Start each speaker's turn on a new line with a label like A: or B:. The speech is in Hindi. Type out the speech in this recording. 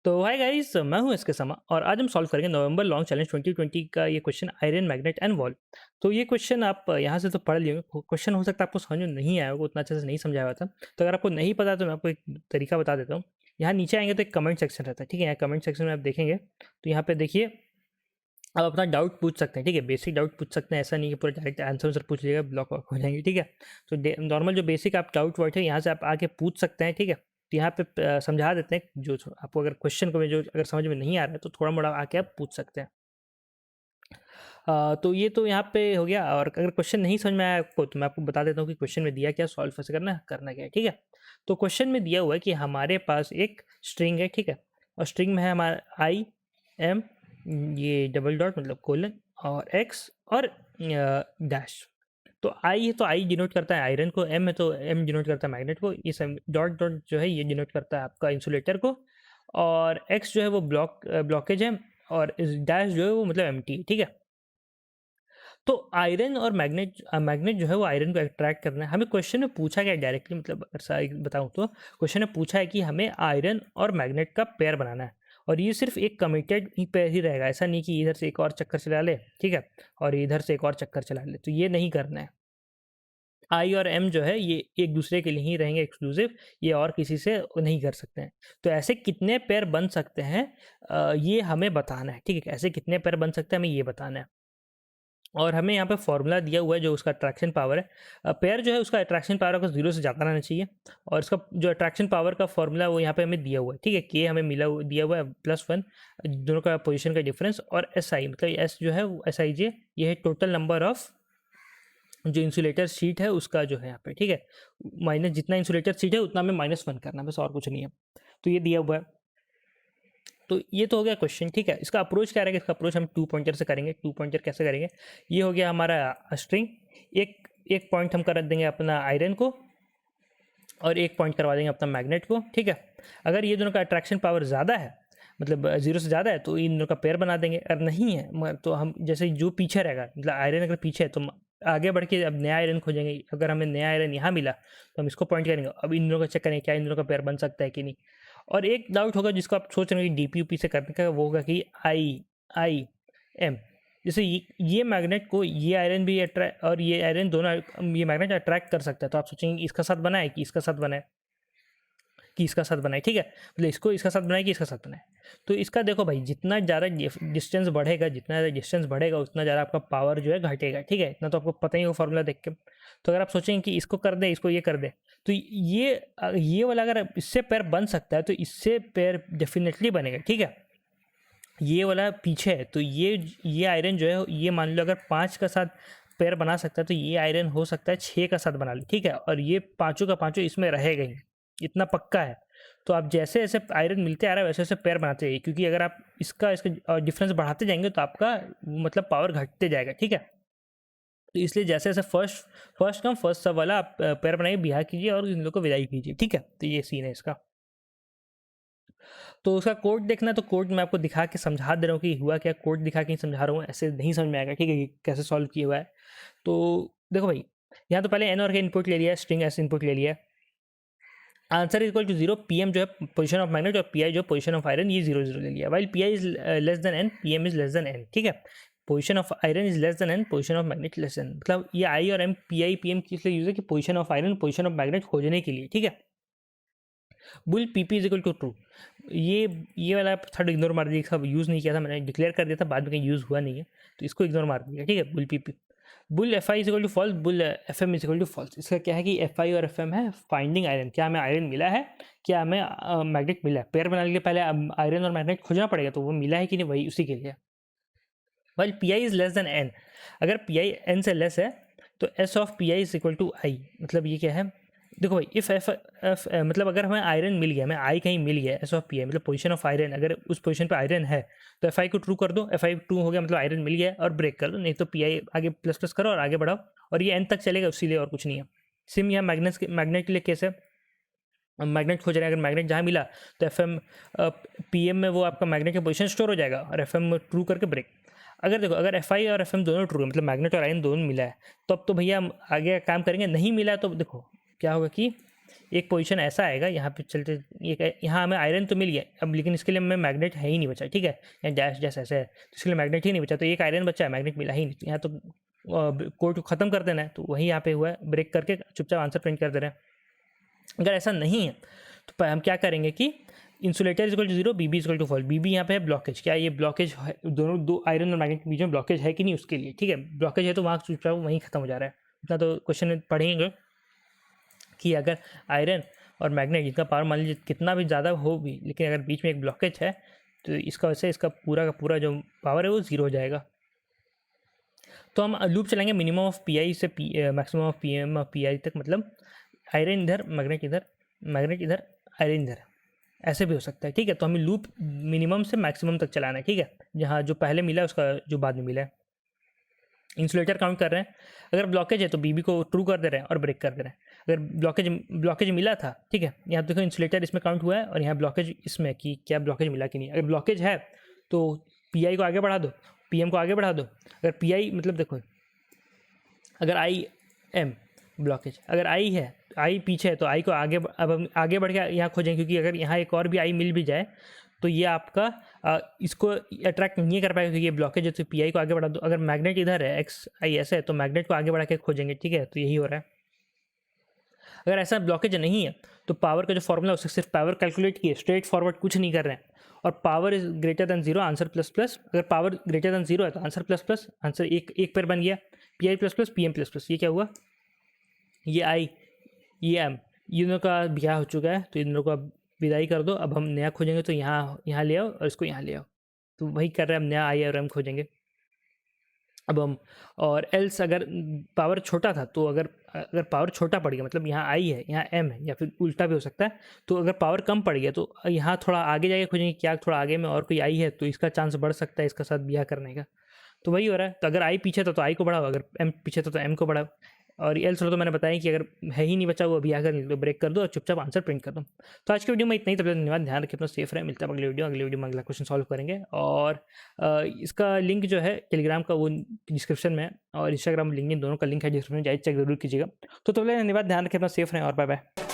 A: तो हाय गाइस, मैं हूं इसके समा और आज हम सॉल्व करेंगे नवंबर लॉन्ग चैलेंज 2020 का ये question iron magnet and wall. तो ये क्वेश्चन आप यहाँ से तो पढ़ लिए क्वेश्चन हो सकता है आपको समझ में नहीं आया होगा, उतना अच्छे से नहीं समझाया हुआ था। तो अगर आपको नहीं पता तो मैं आपको एक तरीका बता देता हूँ। यहाँ नीचे आएंगे तो एक कमेंट सेक्शन रहता है, ठीक है। यहाँ कमेंट सेक्शन में आप देखेंगे तो यहाँ पे देखिए आप अपना डाउट पूछ सकते हैं, ठीक है। बेसिक डाउट पूछ सकते हैं, ऐसा नहीं कि पूरा डायरेक्ट आंसर आंसर पूछ लीजिएगा ब्लॉक वॉक हो जाएंगे, ठीक है। तो नॉर्मल जो बेसिक आप डाउट वाउट है यहाँ से आप आके पूछ सकते हैं, ठीक है। तो यहाँ पे समझा देते हैं जो आपको अगर क्वेश्चन को जो अगर समझ में नहीं आ रहा है तो थोड़ा मोड़ा आके आप पूछ सकते हैं। तो ये तो यहाँ पे हो गया। और अगर क्वेश्चन नहीं समझ में आया आपको तो मैं आपको बता देता हूँ कि क्वेश्चन में दिया क्या, सॉल्व कैसे करना क्या है, ठीक है। तो क्वेश्चन में दिया हुआ है कि हमारे पास एक स्ट्रिंग है, ठीक है। और स्ट्रिंग में है हमारा आई एम, ये डबल डॉट मतलब कोलन, और एक्स और डैश। तो आई है तो आई डिनोट करता है आयरन को, एम है तो एम डिनोट करता है मैग्नेट को, ये सब डॉट डॉट जो है ये डिनोट करता है आपका इंसुलेटर को, और एक्स जो है वो ब्लॉकेज है, और डैश जो है वो मतलब एम्प्टी है, ठीक है। तो आयरन और मैग्नेट मैग्नेट जो है वो आयरन को अट्रैक्ट करना है। हमें क्वेश्चन में पूछा गया डायरेक्टली, मतलब अगर सही बताऊँ तो क्वेश्चन में पूछा है कि हमें आयरन और मैग्नेट का पेयर बनाना है, और ये सिर्फ एक कमिटेड ही पेयर ही रहेगा। ऐसा नहीं कि इधर से एक और चक्कर चला ले, ठीक है, और इधर से एक और चक्कर चला ले, तो ये नहीं करना है। आई और एम जो है ये एक दूसरे के लिए ही रहेंगे एक्सक्लूसिव, ये और किसी से नहीं कर सकते हैं। तो ऐसे कितने पेयर बन सकते हैं ये हमें बताना है, ठीक है। ऐसे कितने पेयर बन सकते हैं हमें ये बताना है। और हमें यहाँ पे फॉर्मूला दिया हुआ है जो उसका अट्रैक्शन पावर है। पेयर जो है उसका अट्रैक्शन पावर को 0 से ज़्यादा रहना चाहिए, और इसका जो अट्रैक्शन पावर का फॉर्मूला वो यहाँ पे हमें दिया हुआ है, ठीक है। के हमें दिया हुआ है +1, दोनों का पोजीशन का डिफरेंस, और एस आई मतलब एस जो है वो एस आई जे, ये है टोटल नंबर ऑफ जो इंसुलेटर शीट है उसका जो है यहाँ पे, ठीक है। माइनस जितना इंसुलेटर शीट है उतना हमें -1 करना है, बस और कुछ नहीं है। तो ये दिया हुआ है। तो ये तो हो गया क्वेश्चन, ठीक है। इसका अप्रोच क्या रहेगा, इसका अप्रोच हम 2 पॉइंटर से करेंगे। 2 पॉइंटर कैसे करेंगे, ये हो गया हमारा स्ट्रिंग। एक एक पॉइंट हम कर देंगे अपना आयरन को, और एक पॉइंट करवा देंगे अपना मैग्नेट को, ठीक है। अगर ये दोनों का अट्रैक्शन पावर ज़्यादा है, मतलब 0 से ज़्यादा है, तो इन दोनों का पेयर बना देंगे। अगर नहीं है तो हम जैसे जो पीछे रहेगा, मतलब आयरन अगर पीछे है तो हम आगे बढ़ के अब नया आयरन खोजेंगे। अगर हमें नया आयरन यहाँ मिला तो हम इसको पॉइंट करेंगे। अब इन दोनों का चेक करेंगे क्या इन दोनों का पेयर बन सकता है कि नहीं। और एक डाउट होगा जिसको आप सोच रहे हैं कि डीपीयूपी से करने का, वो होगा कि आई आई एम, जैसे ये मैग्नेट को ये आयरन भी अट्रैक्ट, और ये आयरन दोनों ये मैग्नेट अट्रैक्ट कर सकता है। तो आप सोचेंगे इसका साथ बनाए कि इसका साथ बनाए, कि इसका साथ बनाए, ठीक है। मतलब इसको इसका साथ बनाए कि इसका साथ बनाए। तो इसका देखो भाई, जितना ज़्यादा डिस्टेंस बढ़ेगा, जितना ज़्यादा डिस्टेंस बढ़ेगा उतना ज़्यादा आपका पावर जो है घटेगा, ठीक है। इतना तो आपको पता ही हो फॉर्मूला देख के। तो अगर आप सोचेंगे कि इसको कर दे, इसको ये कर दे, तो ये वाला अगर इससे पैर बन सकता है तो इससे पैर डेफिनेटली बनेगा, ठीक है। ये वाला पीछे है तो ये आयरन जो है ये मान लो अगर 5 का साथ पैर बना सकता है तो ये आयरन हो सकता है 6 का साथ बना ले, ठीक है। और ये पाँचों का पाँचों इसमें रहेगा ही, इतना पक्का है। तो आप जैसे जैसे आयरन मिलते आ रहा है वैसे वैसे पैर बनाते जाइए, क्योंकि अगर आप इसका डिफरेंस बढ़ाते जाएंगे तो आपका मतलब पावर घटते जाएगा, ठीक है। तो इसलिए जैसे जैसे फर्स्ट कम फर्स्ट सब वाला आप पैर बनाइए, बिहार कीजिए और इन लोग को विदाई कीजिए, ठीक है। तो ये सीन है इसका। तो उसका कोड देखना है तो कोड मैं आपको दिखा के समझा दे रहा हूँ कि हुआ क्या। कोड दिखा के समझा रहा हूँ, ऐसे नहीं समझ में आएगा, ठीक है, कि कैसे सॉल्व किया हुआ है। तो देखो भाई, यहाँ तो पहले एन और के इनपुट ले लिया, स्ट्रिंग एस इनपुट ले लिया। Answer is equal to 0, P M जो है पोजिशन ऑफ मैग्नेट, और पी आई जो पोजिशन ऑफ आयरन, ये 0 0 ले लिया। While P I is less than N, P M is less than N, ठीक है। Position of iron is less than N, position of magnet less than, मतलब ये आई और M P I P M किस लिए यूज है कि position of iron position of magnet खोजने के लिए, ठीक है। Bool P P is equal to true, ये वाला थर्ड इग्नोर मार दिया, सब यूज़ नहीं किया था मैंने, डिक्लेयर कर दिया था, बाद में कहीं यूज़ हुआ नहीं है तो इसको इग्नोर मार दिया, ठीक है। Bool P P, bool F I is equal to false, bool F M is equal to false. इसका क्या है कि एफ आई और एफ एम है फाइंडिंग आयरन, क्या हमें आयरन मिला है, क्या हमें मैग्नेट मिला है। पेयर बनाने के लिए पहले आयरन और मैग्नेट खोजना पड़ेगा, तो वो मिला है कि नहीं वही उसी के लिए। While P I is less than N, अगर पी आई एन से लेस है तो S of P I is equal to I, मतलब ये क्या है, देखो भाई, इफ एफ एफ मतलब अगर हमें आयरन मिल गया, हमें आई कहीं मिल गया, एस ऑफ पी आई मतलब पोजीशन ऑफ आयरन, अगर उस पोजीशन पे आयरन है तो एफ आई को ट्रू कर दो, एफ आई ट्रू हो गया मतलब आयरन मिल गया, और ब्रेक कर दो, नहीं तो पी आई आगे प्लस प्लस करो और आगे बढ़ाओ, और ये एन तक चलेगा उसी लिए, और कुछ नहीं है। सिम यहाँ मैग्नेट के लिए केस है, मैग्नेट खोज रहे हैं, अगर मैग्नेट जहाँ मिला तो एफ एम पी एम में वो आपका मैग्नेट का पोजीशन स्टोर हो जाएगा, और एफ एम ट्रू करके ब्रेक। अगर देखो, अगर एफ आई और एफ एम दोनों ट्रू है, मतलब मैग्नेट और आयरन दोनों मिला है, तो अब तो भैया हम आगे काम करेंगे। नहीं मिला तो देखो क्या होगा कि एक पोजीशन ऐसा आएगा यहाँ पे चलते, ये यहाँ हमें आयरन तो मिल गया अब, लेकिन इसके लिए हमें मैग्नेट है ही नहीं बचा, ठीक है, या डैश डैश ऐसे है, तो इसके लिए मैग्नेट ही नहीं बचा, तो एक आयरन बचा है, मैग्नेट मिला ही नहीं, यहाँ तो कोड को ख़त्म कर देना है, तो वही यहाँ पे हुआ है, ब्रेक करके चुपचाप आंसर प्रिंट कर दे रहे हैं। अगर ऐसा नहीं है तो हम क्या करेंगे कि insulator equal to 0, BB equal to fault, BB यहाँ पे है ब्लॉकेज, क्या ये ब्लॉकेज है, दोनों दो आयरन और मैग्नेट के बीच में ब्लॉकेज है कि नहीं उसके लिए, ठीक है, ब्लॉकेज है तो वहाँ चुपचाप वहीं खत्म हो जा रहा है। इतना तो क्वेश्चन में पढ़ेंगे कि अगर आयरन और मैग्नेट जिनका पावर मान लीजिए कितना भी ज़्यादा हो भी, लेकिन अगर बीच में एक ब्लॉकेज है तो इसका वजह से इसका पूरा का पूरा जो पावर है वो 0 हो जाएगा। तो हम लूप चलाएंगे मिनिमम ऑफ पी आई से maximum of P M of P I तक, मतलब आयरन इधर, मैग्नेट इधर, मैग्नेट इधर, आयरन इधर, ऐसे भी हो सकता है, ठीक है। तो हमें लूप मिनिमम से मैक्सिमम तक चलाना है, ठीक है, जहाँ जो पहले मिला है उसका जो बाद में मिला है। इंसुलेटर काउंट कर रहे हैं, अगर ब्लॉकेज है तो बीबी को ट्रू कर दे रहे हैं और ब्रेक कर दे रहे हैं। अगर ब्लॉकेज मिला था, ठीक है, यहाँ देखो इंसुलेटर इसमें काउंट हुआ है और यहाँ ब्लॉकेज इसमें कि क्या ब्लॉकेज मिला कि नहीं। अगर ब्लॉकेज है तो पीआई को आगे बढ़ा दो, पीएम को आगे बढ़ा दो। अगर पीआई मतलब देखो, अगर आई एम ब्लॉकेज, अगर आई है, आई पीछे है तो आई को आगे, अब हम आगे बढ़ के यहाँ खोजेंगे, क्योंकि अगर यहाँ एक और भी आई मिल भी जाए तो ये आपका इसको अट्रैक्ट नहीं कर पाएगा, क्योंकि ये ब्लॉकेज है, तो पी आई को आगे बढ़ा दो। अगर मैग्नेट इधर है, एक्स आई ऐसे है, तो मैग्नेट को आगे बढ़ा के खोजेंगे, ठीक है, तो यही हो रहा है। अगर ऐसा ब्लॉकेज नहीं है तो पावर का जो फॉर्मूला उससे सिर्फ पावर कैलकुलेट किए, स्ट्रेट फॉरवर्ड कुछ नहीं कर रहे हैं, और power is greater than 0, answer plus plus. अगर पावर ग्रेटर देन 0 है तो आंसर प्लस प्लस, आंसर एक पेयर बन गया, P I plus plus, P M plus plus. ये क्या हुआ, ये आई, ये एम, इन दोनों का ब्याह हो चुका है, तो इन दोनों को विदाई कर दो। अब हम नया खोजेंगे, तो यहाँ ले आओ और इसको यहाँ ले आओ, तो वही कर रहे हैं हम, नया आई और एम खोजेंगे। अब हम, और एल्स अगर पावर छोटा था तो अगर पावर छोटा पड़ गया, मतलब यहाँ आई है, यहाँ एम है, या फिर उल्टा भी हो सकता है, तो अगर पावर कम पड़ गया तो यहाँ थोड़ा आगे जाके खोजेंगे, क्या थोड़ा आगे में और कोई आई है तो इसका चांस बढ़ सकता है इसका साथ ब्याह करने का, तो वही हो रहा है। तो अगर आई पीछे था तो आई को बढ़ाओ, अगर एम पीछे था तो एम को बढ़ाओ, और एल्स तो मैंने बताया कि अगर है ही नहीं बचा वो अभी आकर तो ब्रेक कर दो और चुपचाप आंसर प्रिंट कर दो। तो आज की वीडियो में इतना ही, तब तक धन्यवाद, ध्यान रखिए अपना, सेफ रहे, मिलता है अगली वीडियो में अगला क्वेश्चन सॉल्व करेंगे। और इसका लिंक जो है टेलीग्राम का वो डिस्क्रिप्शन में, और इंस्टाग्राम लिंक, दोनों का लिंक है डिस्क्रिप्शन में, जाइए चेक जरूर कीजिएगा। तो तब तक धन्यवाद, ध्यान रखिए अपना, सेफ रहें और बाय बाय।